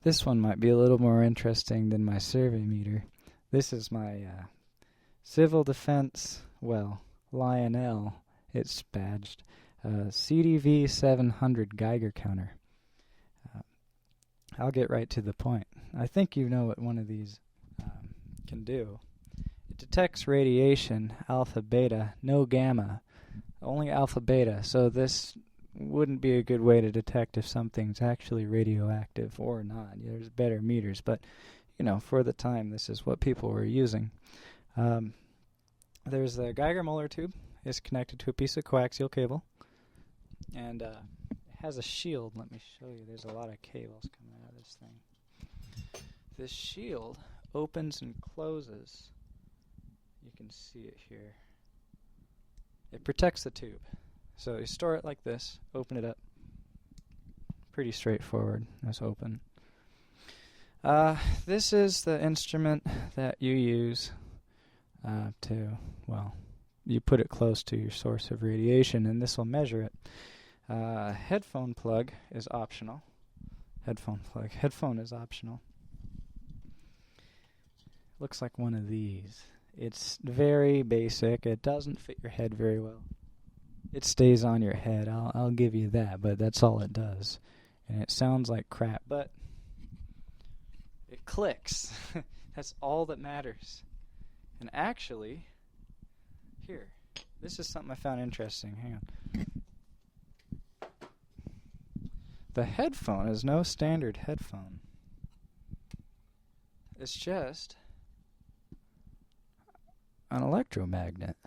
This one might be a little more interesting than my survey meter. This is my civil defense, well, Lionel, it's badged, CDV-700 Geiger counter. I'll get right to the point. I think you know what one of these can do. It detects radiation, alpha, beta, no gamma, only alpha, beta. So this wouldn't be a good way to detect if something's actually radioactive or not. There's better meters, but you know, for the time, this is what people were using. There's the Geiger molar tube. It's connected to a piece of coaxial cable, and it has a shield. Let me show you. There's a lot of cables coming out of this thing. This shield opens and closes. You can see it here. It protects the tube. So you store it like this, open it up. Pretty straightforward. It's open. This is the instrument that you use you put it close to your source of radiation, and this will measure it. Headphone plug is optional. Headphone is optional. Looks like one of these. It's very basic. It doesn't fit your head very well. It stays on your head, I'll give you that, but that's all it does. And it sounds like crap, but it clicks. That's all that matters. And actually, here, this is something I found interesting. Hang on. The headphone is no standard headphone. It's just an electromagnet.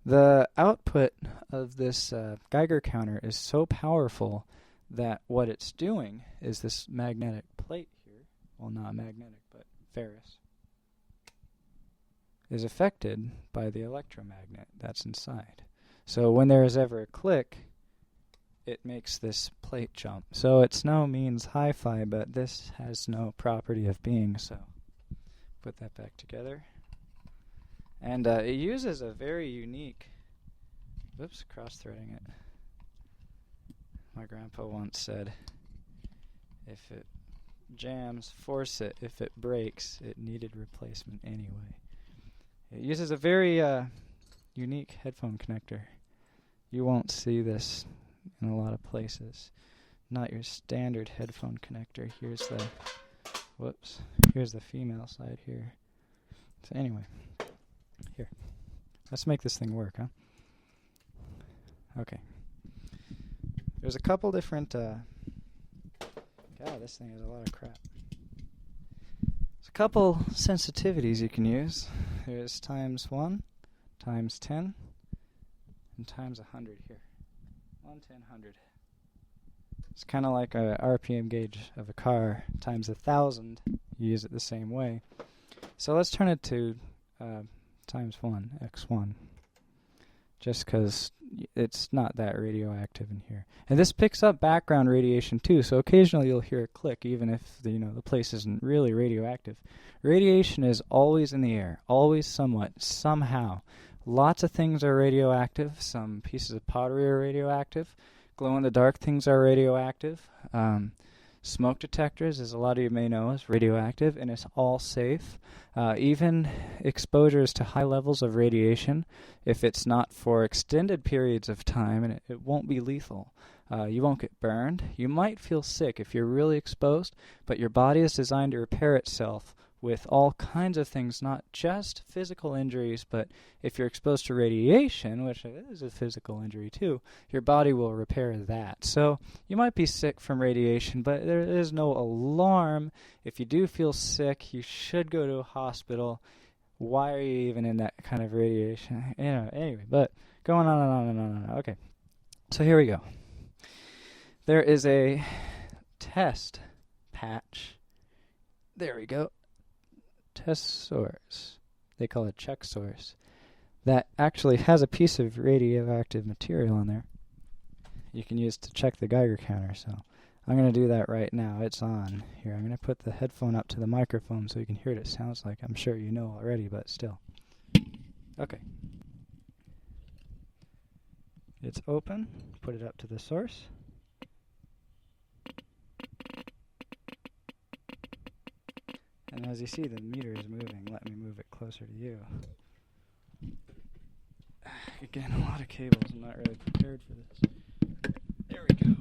The output of this Geiger counter is so powerful that what it's doing is this magnetic plate here, well, not magnetic, but ferrous, is affected by the electromagnet that's inside. So when there is ever a click, it makes this plate jump. So it's no means hi-fi, but this has no property of being, so put that back together. And it uses a very unique, cross-threading it. My grandpa once said, if it jams, force it. If it breaks, it needed replacement anyway. It uses a very unique headphone connector. You won't see this in a lot of places. Not your standard headphone connector. Here's the female side here. So anyway. Here, let's make this thing work, huh? Okay. There's a couple different, God, this thing is a lot of crap. There's a couple sensitivities you can use. There's ×1, ×10, and ×100 here. 1, 10, 100. It's kind of like a RPM gauge of a car. ×1,000, you use it the same way. So let's turn it to ×1, x1, just because it's not that radioactive in here. And this picks up background radiation too, so occasionally you'll hear a click even if the place isn't really radioactive. Radiation is always in the air, always somewhat, somehow. Lots of things are radioactive. Some pieces of pottery are radioactive. Glow-in-the-dark things are radioactive. Smoke detectors, as a lot of you may know, is radioactive, and it's all safe. Even exposures to high levels of radiation, if it's not for extended periods of time, and it won't be lethal. You won't get burned. You might feel sick if you're really exposed, but your body is designed to repair itself with all kinds of things, not just physical injuries, but if you're exposed to radiation, which is a physical injury too, your body will repair that. So you might be sick from radiation, but there is no alarm. If you do feel sick, you should go to a hospital. Why are you even in that kind of radiation? Anyway, but going on and on and on and on. Okay, so here we go. There is a test patch. There we go. Test source, they call it check source, that actually has a piece of radioactive material on there you can use to check the Geiger counter. So I'm going to do that right now. It's on here. I'm going to put the headphone up to the microphone so you can hear what it sounds like. I'm sure you know already, but still. Okay. It's open. Put it up to the source. And as you see, the meter is moving. Let me move it closer to you. Again, a lot of cables. I'm not really prepared for this. There we go.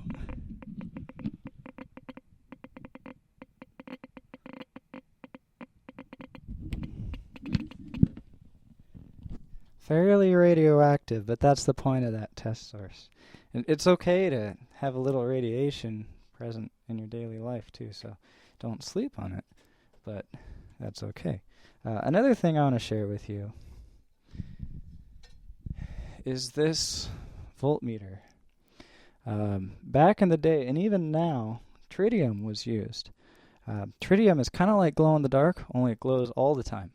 Fairly radioactive, but that's the point of that test source. And it's okay to have a little radiation present in your daily life too, so don't sleep on it, but that's okay. Another thing I want to share with you is this voltmeter. Back in the day, and even now, tritium was used. Tritium is kind of like glow in the dark, only it glows all the time.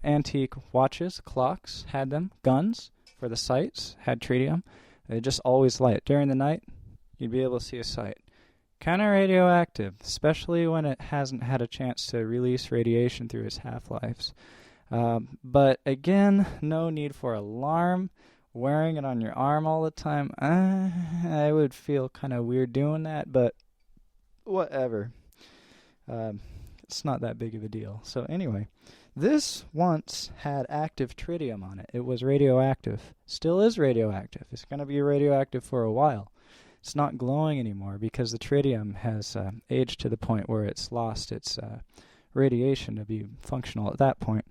Antique watches, clocks had them. Guns for the sights had tritium. They just always light. During the night, you'd be able to see a sight. Kind of radioactive, especially when it hasn't had a chance to release radiation through its half-lives. But again, no need for alarm. Wearing it on your arm all the time, I would feel kind of weird doing that, but whatever. It's not that big of a deal. So anyway, this once had active tritium on it. It was radioactive. Still is radioactive. It's going to be radioactive for a while. It's not glowing anymore because the tritium has aged to the point where it's lost its radiation to be functional at that point.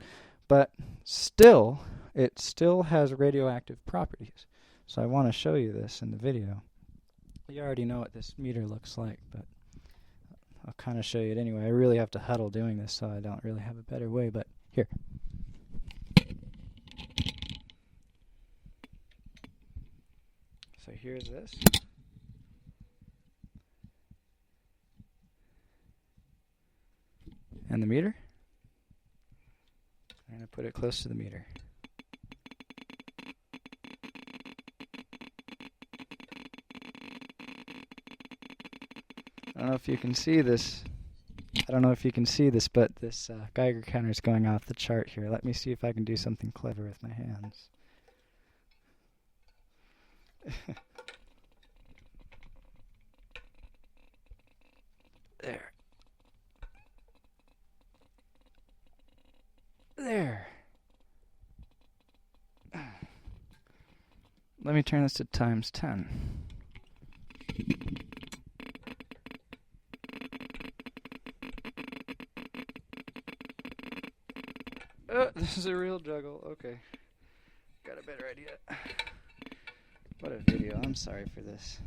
But still, it still has radioactive properties. So I want to show you this in the video. You already know what this meter looks like, but I'll kind of show you it anyway. I really have to huddle doing this, so I don't really have a better way, but here. So here's this. And the meter. I'm going to put it close to the meter. I don't know if you can see this. But this Geiger counter is going off the chart here. Let me see if I can do something clever with my hands. There. There. Let me turn this to times 10. This is a real juggle. Okay. Got a better idea. What a video. I'm sorry for this.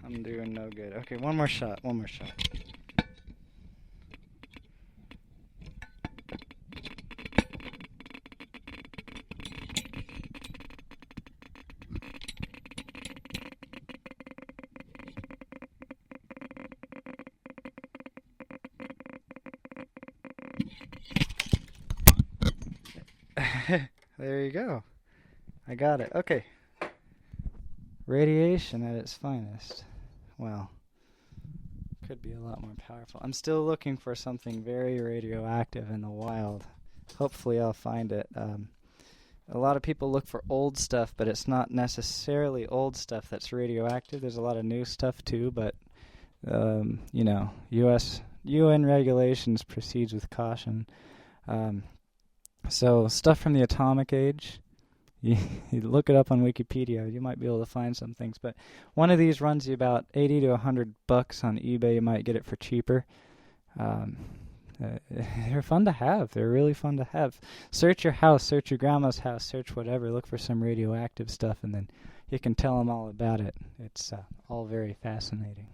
I'm doing no good. Okay, one more shot. There you go. I got it. Okay. Radiation at its finest. Well, could be a lot more powerful. I'm still looking for something very radioactive in the wild. Hopefully I'll find it. A lot of people look for old stuff, but it's not necessarily old stuff that's radioactive. There's a lot of new stuff too, but UN regulations proceeds with caution. So stuff from the atomic age, you look it up on Wikipedia, you might be able to find some things. But one of these runs you about $80 to $100 on eBay. You might get it for cheaper. They're fun to have. They're really fun to have. Search your house, search your grandma's house, search whatever. Look for some radioactive stuff, and then you can tell them all about it. It's all very fascinating.